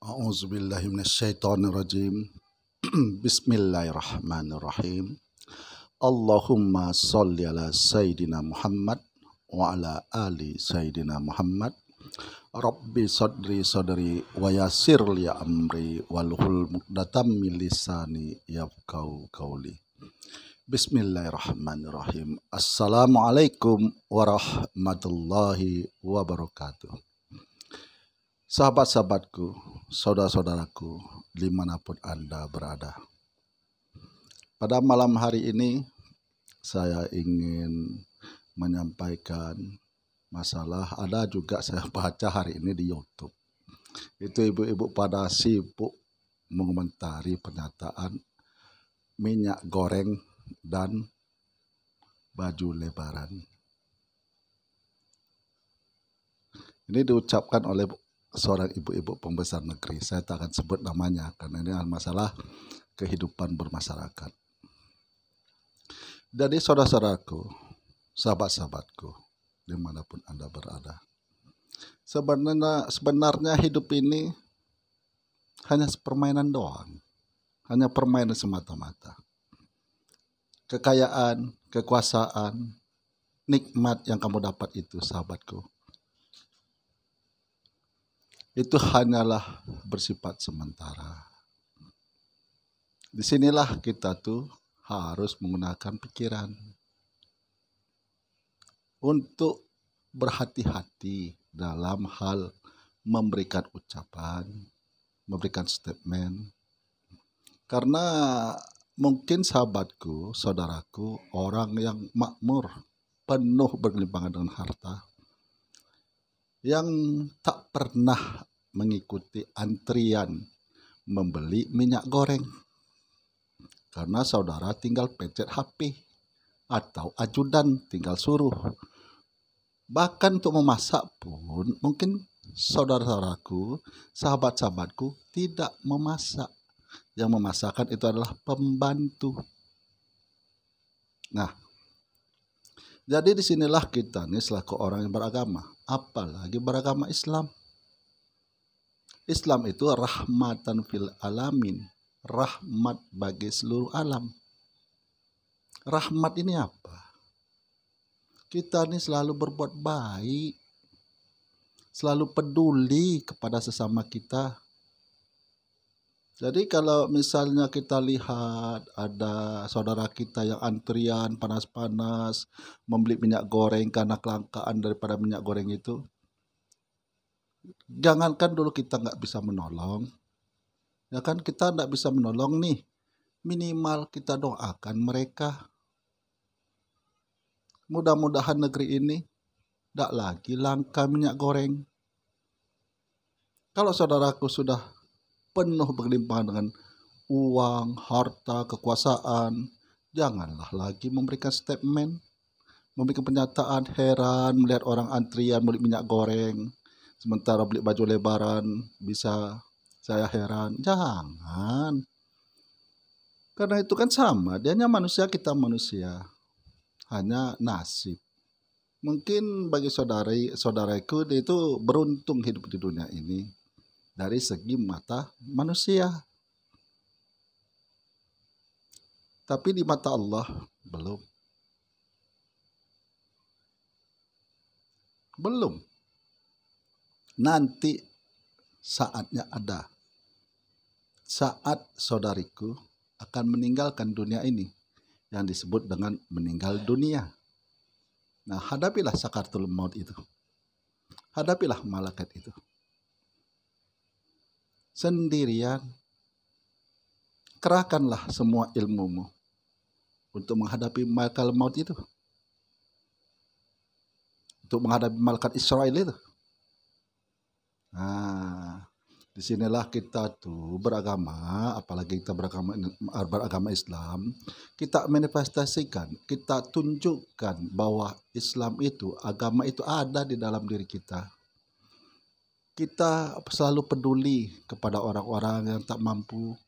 A'udzubillahi minasyaitonirrajim. Bismillahirrahmanirrahim. Allahumma sholli ala Sayyidina Muhammad wa ala ali Sayyidina Muhammad. Rabbi sadri wa yassir li amri wahlul 'uqdatam min lisani yafqahu qawli. Bismillahirrahmanirrahim. Assalamualaikum warahmatullahi wabarakatuh. Sahabat-sahabatku, saudara-saudaraku, dimanapun Anda berada. Pada malam hari ini, saya ingin menyampaikan masalah, ada juga saya baca hari ini di YouTube. Itu ibu-ibu pada sibuk mengomentari pernyataan minyak goreng dan baju lebaran. Ini diucapkan oleh seorang ibu-ibu pembesar negeri. Saya tak akan sebut namanya karena ini masalah kehidupan bermasyarakat. Jadi saudara-saudaraku, sahabat-sahabatku, dimanapun Anda berada, sebenarnya hidup ini hanya permainan doang, hanya permainan semata-mata. Kekayaan, kekuasaan, nikmat yang kamu dapat itu, sahabatku, itu hanyalah bersifat sementara. Disinilah kita tuh harus menggunakan pikiran untuk berhati-hati dalam hal memberikan ucapan, memberikan statement. Karena mungkin sahabatku, saudaraku, orang yang makmur, penuh bergelimpangan dengan harta, yang tak pernah mengikuti antrian membeli minyak goreng. Karena saudara tinggal pencet HP atau ajudan tinggal suruh. Bahkan untuk memasak pun mungkin saudara-saudaraku, sahabat-sahabatku tidak memasak. Yang memasakkan itu adalah pembantu. Nah, jadi disinilah kita nih selaku orang yang beragama, apalagi beragama Islam. Islam itu rahmatan fil alamin, rahmat bagi seluruh alam. Rahmat ini apa? Kita nih selalu berbuat baik, selalu peduli kepada sesama kita. Jadi kalau misalnya kita lihat ada saudara kita yang antrian panas-panas membeli minyak goreng karena kelangkaan daripada minyak goreng itu, jangankan dulu kita nggak bisa menolong, ya kan, kita nggak bisa menolong nih, minimal kita doakan mereka. Mudah-mudahan negeri ini tidak lagi langka minyak goreng. Kalau saudaraku sudah penuh berlimpah dengan uang, harta, kekuasaan, janganlah lagi memberikan statement, memberikan pernyataan. Heran melihat orang antrian beli minyak goreng, sementara beli baju lebaran bisa, saya heran. Jangan. Karena itu kan sama, dianya manusia, kita manusia. Hanya nasib. Mungkin bagi saudariku itu beruntung hidup di dunia ini dari segi mata manusia. Tapi di mata Allah belum. Belum. Nanti saatnya ada. Saat saudariku akan meninggalkan dunia ini, yang disebut dengan meninggal dunia. Nah, hadapilah sakaratul maut itu. Hadapilah malaikat itu. Sendirian. Kerahkanlah semua ilmumu untuk menghadapi malaikat maut itu. Untuk menghadapi malaikat Israel itu. Nah, disinilah kita tuh beragama, apalagi kita beragama Islam, kita manifestasikan, kita tunjukkan bahwa Islam itu, agama itu ada di dalam diri kita. Kita selalu peduli kepada orang-orang yang tak mampu.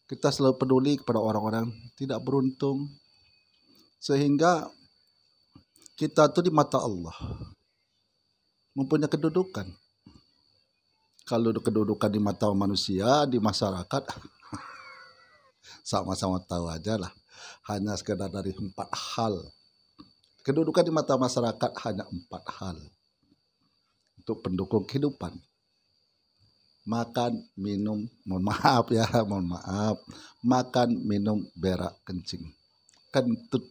Kita selalu peduli kepada orang-orang yang tidak beruntung. Sehingga kita tuh di mata Allah mempunyai kedudukan. Kalau kedudukan di mata manusia, di masyarakat, sama-sama tahu aja lah. Hanya sekedar dari 4 hal. Kedudukan di mata masyarakat hanya 4 hal. Untuk pendukung kehidupan. Makan, minum, mohon maaf. Makan, minum, berak, kencing. Kentut.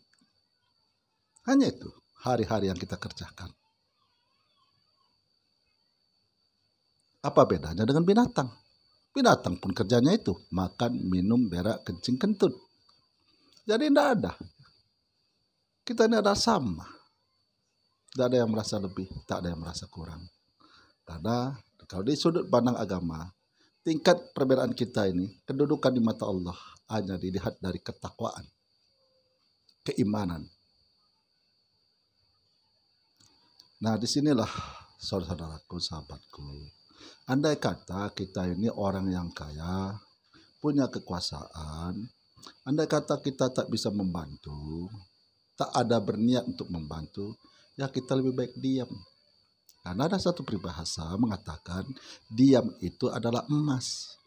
Hanya itu hari-hari yang kita kerjakan. Apa bedanya dengan binatang? Binatang pun kerjanya itu, makan, minum, berak, kencing, kentut. Jadi tidak ada. Kita ini ada sama. Tidak ada yang merasa lebih, tak ada yang merasa kurang. Karena kalau di sudut pandang agama, tingkat perbedaan kita ini, kedudukan di mata Allah hanya dilihat dari ketakwaan, keimanan. Nah, disinilah saudara-saudaraku, sahabatku. Andai kata kita ini orang yang kaya, punya kekuasaan, andai kata kita tak bisa membantu, tak ada berniat untuk membantu, ya kita lebih baik diam. Karena ada satu peribahasa mengatakan, diam itu adalah emas.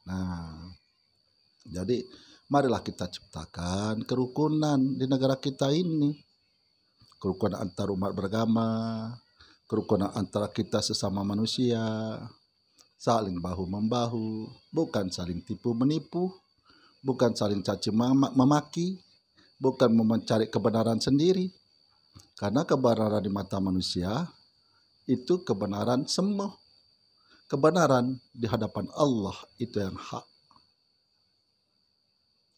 Nah, jadi marilah kita ciptakan kerukunan di negara kita ini. Kerukunan antar umat beragama, kerukunan antara kita sesama manusia, saling bahu-membahu, bukan saling tipu menipu, bukan saling caci memaki, bukan mencari kebenaran sendiri. Karena kebenaran di mata manusia itu kebenaran semu. Kebenaran di hadapan Allah itu yang hak.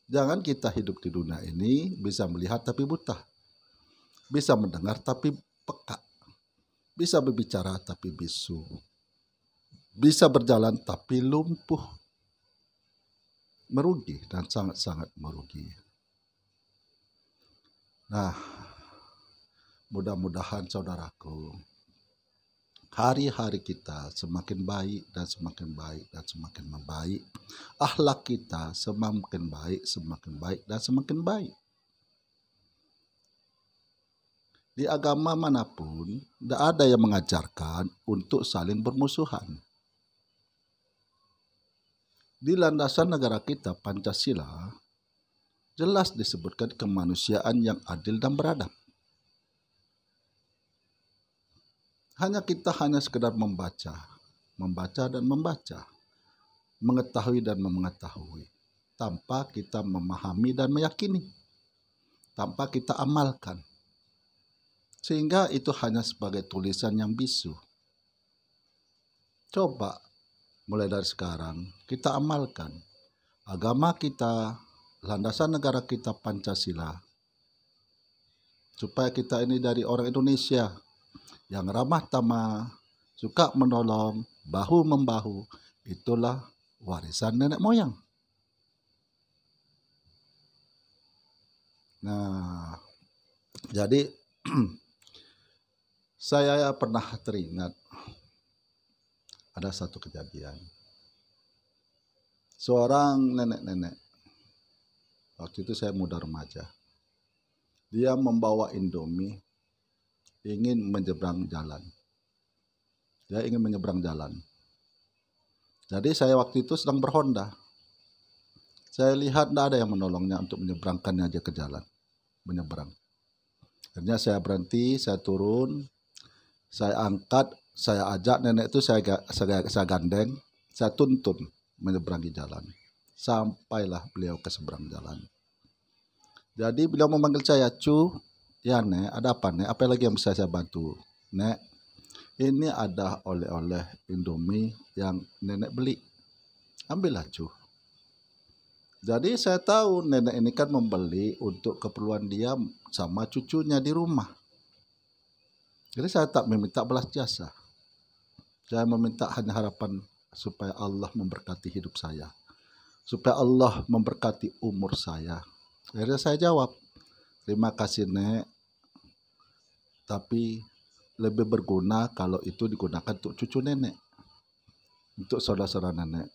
Jangan kita hidup di dunia ini bisa melihat tapi buta. Bisa mendengar tapi peka. Bisa berbicara tapi bisu. Bisa berjalan tapi lumpuh. Merugi dan sangat-sangat merugi. Nah, mudah-mudahan saudaraku, hari-hari kita semakin baik dan semakin baik dan semakin membaik. Akhlak kita semakin baik dan semakin baik. Di agama manapun, tidak ada yang mengajarkan untuk saling bermusuhan. Di landasan negara kita, Pancasila, jelas disebutkan kemanusiaan yang adil dan beradab. Kita hanya sekedar membaca dan membaca, mengetahui dan mengetahui, tanpa kita memahami dan meyakini, tanpa kita amalkan. Sehingga itu hanya sebagai tulisan yang bisu. Coba mulai dari sekarang kita amalkan agama kita, landasan negara kita Pancasila, supaya kita ini dari orang Indonesia yang ramah tamah, suka menolong, bahu-membahu. Itulah warisan nenek moyang. Nah, jadi saya pernah teringat ada satu kejadian. Seorang nenek-nenek, waktu itu saya muda remaja, dia membawa Indomie, ingin menyeberang jalan. Jadi saya waktu itu sedang berhonda. Saya lihat tidak ada yang menolongnya untuk menyeberangkannya aja ke jalan. Menyeberang. Akhirnya saya berhenti, saya turun, saya angkat, saya ajak nenek itu, saya gandeng, saya tuntun menyeberangi jalan. Sampailah beliau ke seberang jalan. Jadi beliau memanggil saya, "Cu, ya Nek, ada apa Nek? Apa lagi yang bisa saya bantu? Nek, ini ada oleh-oleh Indomie yang nenek beli. Ambillah Cu." Jadi saya tahu nenek ini kan membeli untuk keperluan dia sama cucunya di rumah. Jadi saya tak meminta balas jasa. Saya meminta hanya harapan supaya Allah memberkati hidup saya. Supaya Allah memberkati umur saya. Akhirnya saya jawab, "Terima kasih Nek, tapi lebih berguna kalau itu digunakan untuk cucu nenek, untuk saudara-saudara nenek."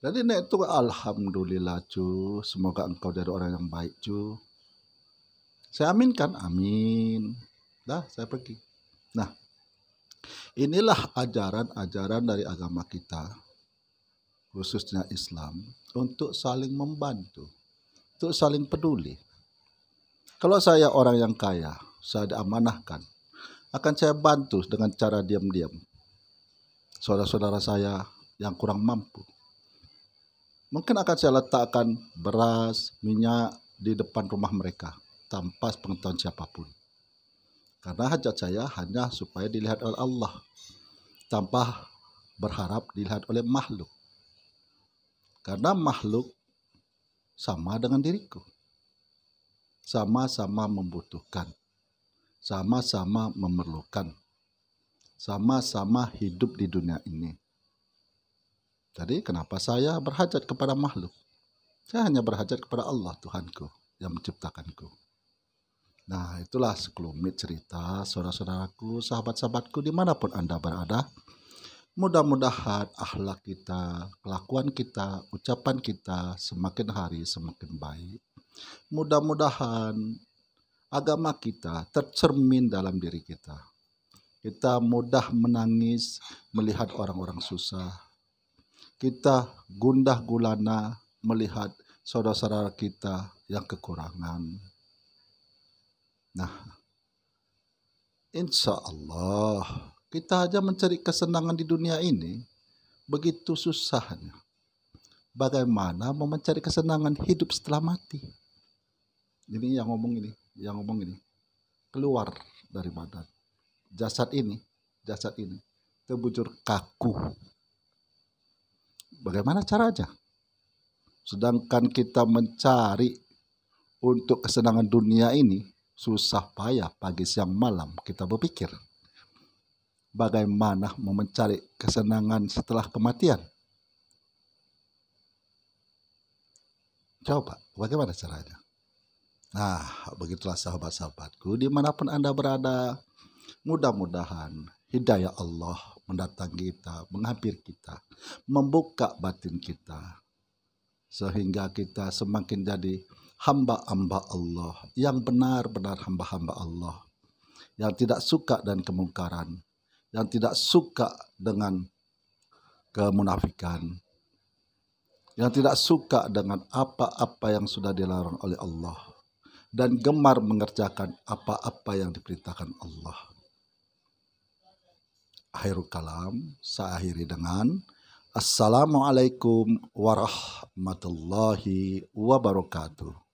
Jadi Nek itu, "Alhamdulillah Cu, semoga engkau jadi orang yang baik Cu." Saya aminkan, amin. Dah, saya pergi. Nah, Inilah ajaran-ajaran dari agama kita, khususnya Islam, untuk saling membantu, untuk saling peduli. Kalau saya orang yang kaya, saya diamanahkan, akan saya bantu dengan cara diam-diam saudara-saudara saya yang kurang mampu. Mungkin akan saya letakkan beras, minyak di depan rumah mereka tanpa pengetahuan siapapun. Karena hajat saya hanya supaya dilihat oleh Allah, tanpa berharap dilihat oleh makhluk. Karena makhluk sama dengan diriku. Sama-sama membutuhkan. Sama-sama memerlukan. Sama-sama hidup di dunia ini. Jadi kenapa saya berhajat kepada makhluk? Saya hanya berhajat kepada Allah Tuhanku yang menciptakanku. Nah, itulah sekelumit cerita saudara-saudaraku, sahabat-sahabatku dimanapun Anda berada. Mudah-mudahan akhlak kita, kelakuan kita, ucapan kita semakin hari semakin baik. Mudah-mudahan agama kita tercermin dalam diri kita. Kita mudah menangis melihat orang-orang susah. Kita gundah gulana melihat saudara-saudara kita yang kekurangan. Nah, insya Allah kita aja mencari kesenangan di dunia ini begitu susahnya. Bagaimana mau mencari kesenangan hidup setelah mati? Ini yang ngomong ini keluar dari badan. Jasad ini terbujur kaku. Bagaimana caranya? Sedangkan kita mencari untuk kesenangan dunia ini susah payah pagi siang malam kita berpikir bagaimana mau mencari kesenangan setelah kematian. Coba bagaimana caranya? Nah, begitulah sahabat-sahabatku dimanapun Anda berada. Mudah-mudahan hidayah Allah mendatangi kita, menghampiri kita, membuka batin kita. Sehingga kita semakin jadi hamba-hamba Allah yang benar-benar hamba-hamba Allah, yang tidak suka dengan kemungkaran, yang tidak suka dengan kemunafikan, yang tidak suka dengan apa-apa yang sudah dilarang oleh Allah, dan gemar mengerjakan apa-apa yang diperintahkan Allah. Akhirul kalam, saya akhiri dengan Assalamualaikum warahmatullahi wabarakatuh.